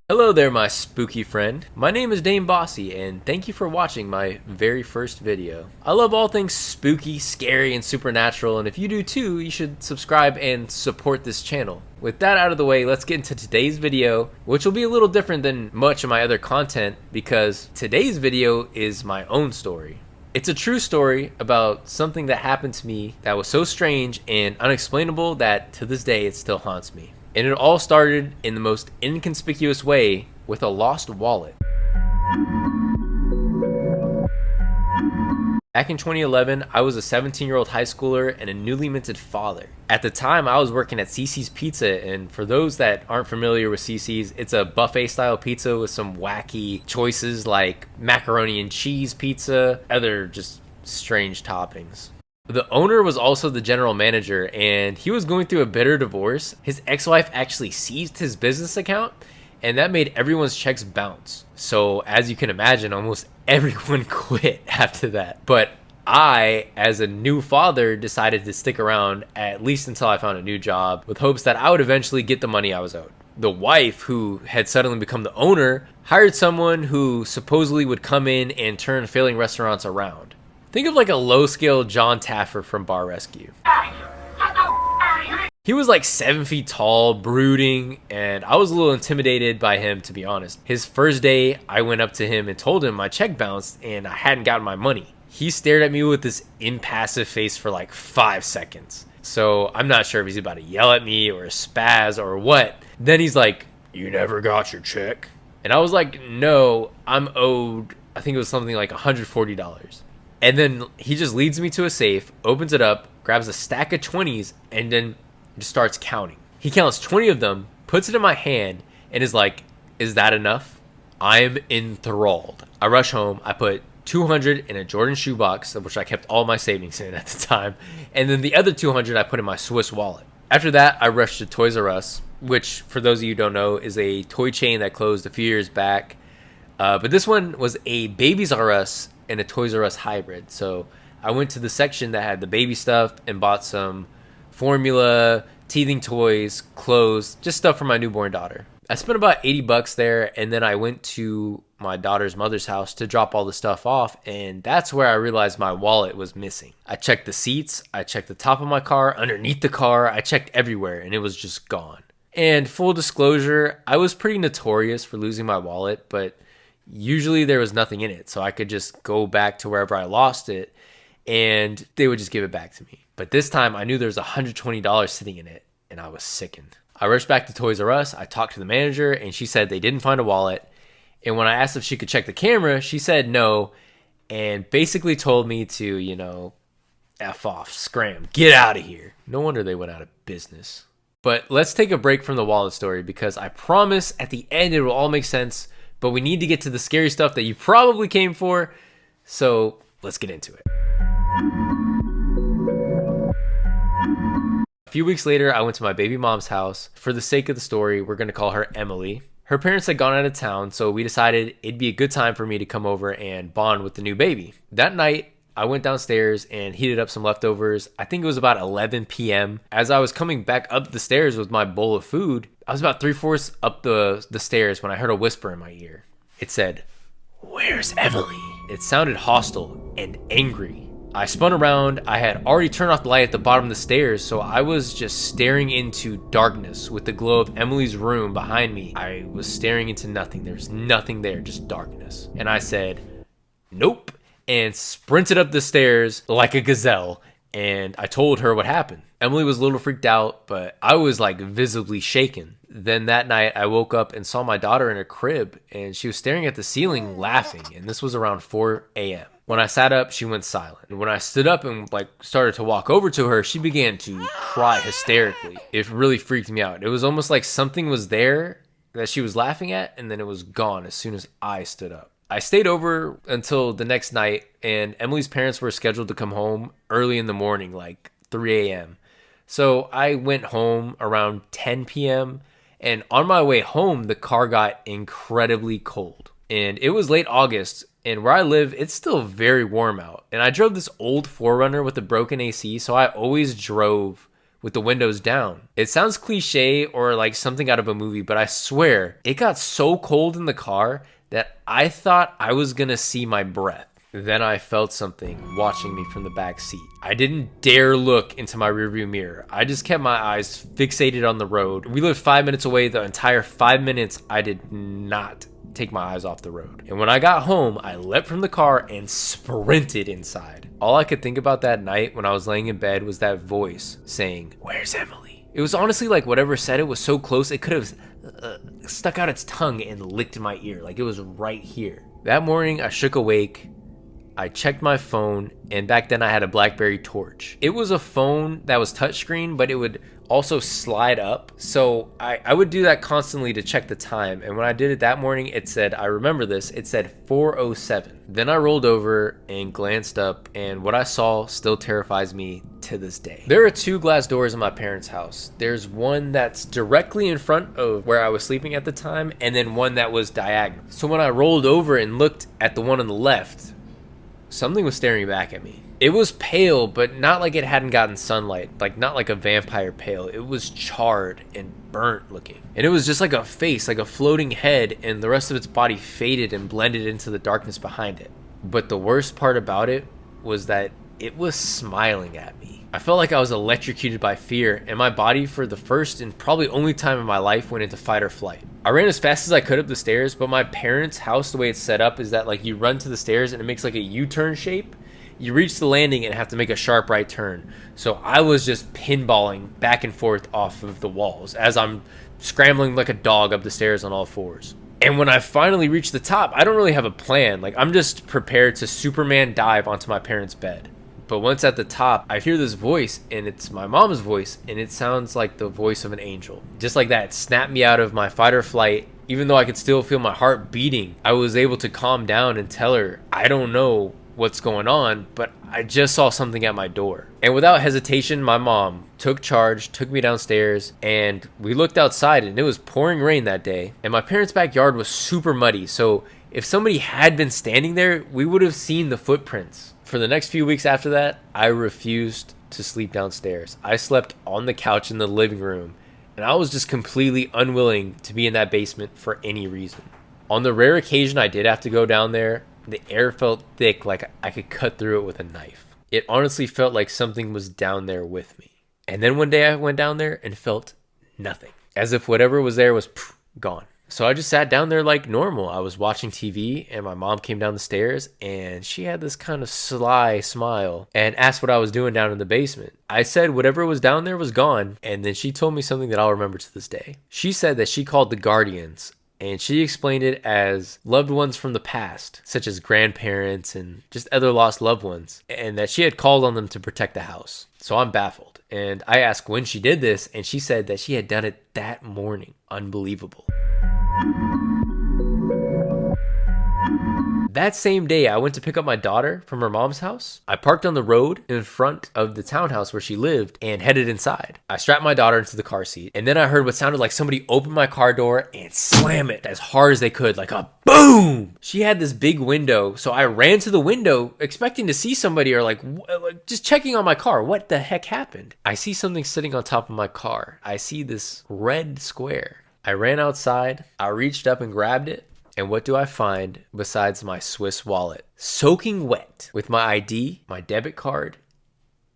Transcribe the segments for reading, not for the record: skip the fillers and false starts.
Hello there, my spooky friend. My name is Dane Bossey, and thank you for watching my very first video. I love all things spooky, scary, and supernatural, and if you do too, you should subscribe and support this channel. With that out of the way, let's get into today's video, which will be a little different than much of my other content because today's video is my own story. It's a true story about something that happened to me that was so strange and unexplainable that to this day it still haunts me. And it all started in the most inconspicuous way with a lost wallet. Back in 2011, I was a 17-year-old high schooler and a newly minted father. At the time, I was working at CiCi's Pizza, and for those that aren't familiar with CiCi's, it's a buffet-style pizza with some wacky choices like macaroni and cheese pizza, other just strange toppings. The owner was also the general manager, and he was going through a bitter divorce. His ex-wife actually seized his business account, and that made everyone's checks bounce. So as you can imagine, almost everyone quit after that. But I, as a new father, decided to stick around at least until I found a new job with hopes that I would eventually get the money I was owed. The wife, who had suddenly become the owner, hired someone who supposedly would come in and turn failing restaurants around. Think of like a low-scale John Taffer from Bar Rescue. He was like 7 feet tall, brooding, and I was a little intimidated by him, to be honest. His first day, I went up to him and told him my check bounced and I hadn't gotten my money. He stared at me with this impassive face for like 5 seconds. So I'm not sure if he's about to yell at me or spaz or what. Then he's like, "You never got your check?" And I was like, "No, I'm owed," I think it was something like $140. And then he just leads me to a safe, opens it up, grabs a stack of 20s, and then just starts counting. He counts 20 of them, puts it in my hand, and is like, "Is that enough?" I'm enthralled. I rush home. I put 200 in a Jordan shoebox, of which I kept all my savings in at the time, and then the other 200 I put in my Swiss wallet. After that, I rushed to Toys R Us, which, for those of you who don't know, is a toy chain that closed a few years back. But this one was a Babies R Us and a Toys R Us hybrid. So I went to the section that had the baby stuff and bought some formula, teething toys, clothes, just stuff for my newborn daughter. I spent about $80 there, and then I went to my daughter's mother's house to drop all the stuff off, and that's where I realized my wallet was missing. I checked the seats, I checked the top of my car, underneath the car, I checked everywhere, and it was just gone. And full disclosure, I was pretty notorious for losing my wallet, but usually there was nothing in it, so I could just go back to wherever I lost it and they would just give it back to me. But this time I knew there was $120 sitting in it, and I was sickened. I rushed back to Toys R Us. I talked to the manager, and she said they didn't find a wallet. And when I asked if she could check the camera, she said no, and basically told me to, F off, scram, get out of here. No wonder they went out of business. But let's take a break from the wallet story, because I promise at the end it will all make sense. But we need to get to the scary stuff that you probably came for, so let's get into it. A few weeks later, I went to my baby mom's house. For the sake of the story, we're going to call her Emily. Her parents had gone out of town, so we decided it'd be a good time for me to come over and bond with the new baby. That night, I went downstairs and heated up some leftovers. I think it was about 11 p.m. As I was coming back up the stairs with my bowl of food, I was about 3/4 up the stairs when I heard a whisper in my ear. It said, "Where's Emily?" It sounded hostile and angry. I spun around. I had already turned off the light at the bottom of the stairs, so I was just staring into darkness with the glow of Emily's room behind me. I was staring into nothing. There's nothing there, just darkness. And I said, "Nope," and sprinted up the stairs like a gazelle, and I told her what happened. Emily was a little freaked out, but I was like visibly shaken. Then that night I woke up and saw my daughter in her crib, and she was staring at the ceiling laughing, and this was around 4 a.m. When I sat up, she went silent. And when I stood up and started to walk over to her, she began to cry hysterically. It really freaked me out. It was almost like something was there that she was laughing at, and then it was gone as soon as I stood up. I stayed over until the next night, and Emily's parents were scheduled to come home early in the morning, like 3 a.m. So I went home around 10 p.m., and on my way home, the car got incredibly cold. And it was late August, and where I live, it's still very warm out. And I drove this old 4Runner with a broken AC, so I always drove with the windows down. It sounds cliche or like something out of a movie, but I swear it got so cold in the car that I thought I was gonna see my breath. Then I felt something watching me from the back seat. I didn't dare look into my rearview mirror. I just kept my eyes fixated on the road. We lived 5 minutes away. The entire 5 minutes, I did not take my eyes off the road. And when I got home, I leapt from the car and sprinted inside. All I could think about that night when I was laying in bed was that voice saying, "Where's Emily?" It was honestly like whatever said it was so close, it could have stuck out its tongue and licked my ear. Like it was right here. That morning, I shook awake. I checked my phone, and back then I had a BlackBerry Torch. It was a phone that was touchscreen, but it would also slide up. So I would do that constantly to check the time. And when I did it that morning, it said, I remember this, it said 4:07. Then I rolled over and glanced up, and what I saw still terrifies me to this day. There are 2 glass doors in my parents' house. There's one that's directly in front of where I was sleeping at the time, and then one that was diagonal. So when I rolled over and looked at the one on the left, something was staring back at me. It was pale, but not like it hadn't gotten sunlight, like not like a vampire pale. It was charred and burnt looking. And it was just like a face, like a floating head, and the rest of its body faded and blended into the darkness behind it. But the worst part about it was that it was smiling at me. I felt like I was electrocuted by fear, and my body, for the first and probably only time in my life, went into fight or flight. I ran as fast as I could up the stairs, but my parents' house, the way it's set up, is that like you run to the stairs and it makes like a U-turn shape. You reach the landing and have to make a sharp right turn. So I was just pinballing back and forth off of the walls as I'm scrambling like a dog up the stairs on all fours. And when I finally reach the top, I don't really have a plan. Like I'm just prepared to Superman dive onto my parents' bed. But once at the top, I hear this voice, and it's my mom's voice, and it sounds like the voice of an angel. Just like that, it snapped me out of my fight or flight. Even though I could still feel my heart beating, I was able to calm down and tell her, I don't know what's going on, but I just saw something at my door. And without hesitation, my mom took charge, took me downstairs, and we looked outside, and it was pouring rain that day. And my parents' backyard was super muddy, so if somebody had been standing there, we would have seen the footprints. For the next few weeks after that, I refused to sleep downstairs. I slept on the couch in the living room, and I was just completely unwilling to be in that basement for any reason. On the rare occasion I did have to go down there, the air felt thick, like I could cut through it with a knife. It honestly felt like something was down there with me. And then one day I went down there and felt nothing, as if whatever was there was gone. So I just sat down there like normal. I was watching TV, and my mom came down the stairs, and she had this kind of sly smile and asked what I was doing down in the basement. I said whatever was down there was gone, and then she told me something that I'll remember to this day. She said that she called the guardians, and she explained it as loved ones from the past, such as grandparents and just other lost loved ones, and that she had called on them to protect the house. So I'm baffled, and I asked when she did this, and she said that she had done it that morning. Unbelievable. That same day, I went to pick up my daughter from her mom's house. I parked on the road in front of the townhouse where she lived and headed inside. I strapped my daughter into the car seat, and then I heard what sounded like somebody open my car door and slam it as hard as they could, like a boom! She had this big window, so I ran to the window expecting to see somebody or like just checking on my car. What the heck happened? I see something sitting on top of my car. I see this red square. I ran outside. I reached up and grabbed it. And what do I find besides my Swiss wallet? Soaking wet with my ID, my debit card,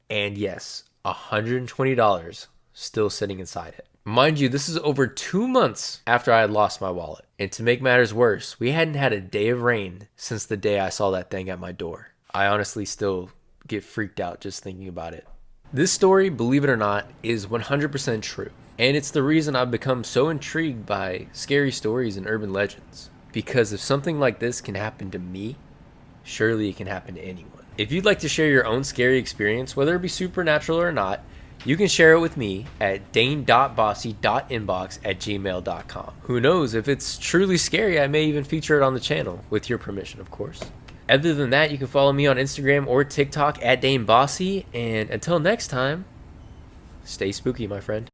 and yes, $120 still sitting inside it. Mind you, this is over 2 months after I had lost my wallet. And to make matters worse, we hadn't had a day of rain since the day I saw that thing at my door. I honestly still get freaked out just thinking about it. This story, believe it or not, is 100% true. And it's the reason I've become so intrigued by scary stories and urban legends. Because if something like this can happen to me, surely it can happen to anyone. If you'd like to share your own scary experience, whether it be supernatural or not, you can share it with me at dane.bossey.inbox@gmail.com. Who knows, if it's truly scary, I may even feature it on the channel, with your permission, of course. Other than that, you can follow me on Instagram or TikTok at dane.bossey, and until next time, stay spooky, my friend.